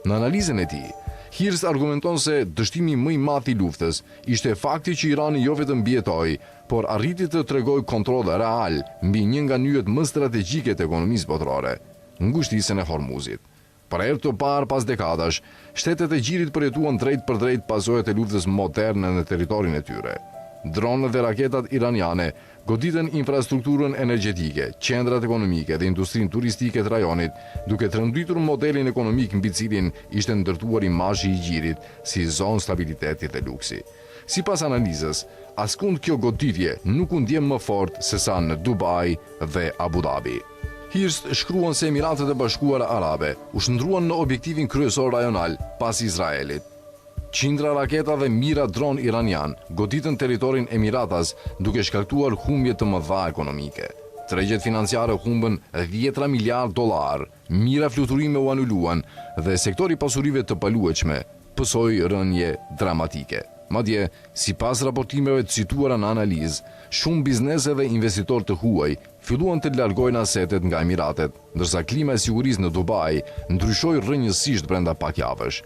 Në analizën e tij, Hirst argumenton se dështimi më i madh i luftës ishte fakti që Irani jo vetëm mbijetoi, por arriti të tregojë kontroll real mbi një nga nyjet më strategjike të ekonomisë botërore, ngushtisjen e Hormuzit. Për herë të parë pas dekadash, shtetet e gjirit përjetuan drejt për drejt pasojat e luftës moderne në territorin e tyre. Dronët dhe raketat iraniane goditën infrastrukturën energjetike, qendrat ekonomike dhe industrinë turistike të rajonit, duke trënditur modelin ekonomik mbi cilin ishte ndërtuar imazhi i gjirit si zonë stabiliteti dhe luksi. Sipas analizës, askund kjo goditje nuk u ndjen më fort se sa në Dubai dhe Abu Dhabi. Hirst shkruan se Emiratet e Bashkuara Arabe u shndruan në objektivin kryesor rajonal pas Izraelit. Qindra raketa dhe mira dron iranian goditën territorin Emiratas duke shkaktuar humbje të mëdha ekonomike. Tregjet financiare humbën $10 miliard, mira fluturime u anuluan dhe sektori pasurive të paluajtshme pësoi rënje dramatike. Madje, sipas raportimeve të cituara në analizë, shumë biznese dhe investitorë të huaj filluan të largojnë asetet nga Emiratet, ndërsa klima e sigurisë në Dubai ndryshoi rrënjësisht brenda pak javësh.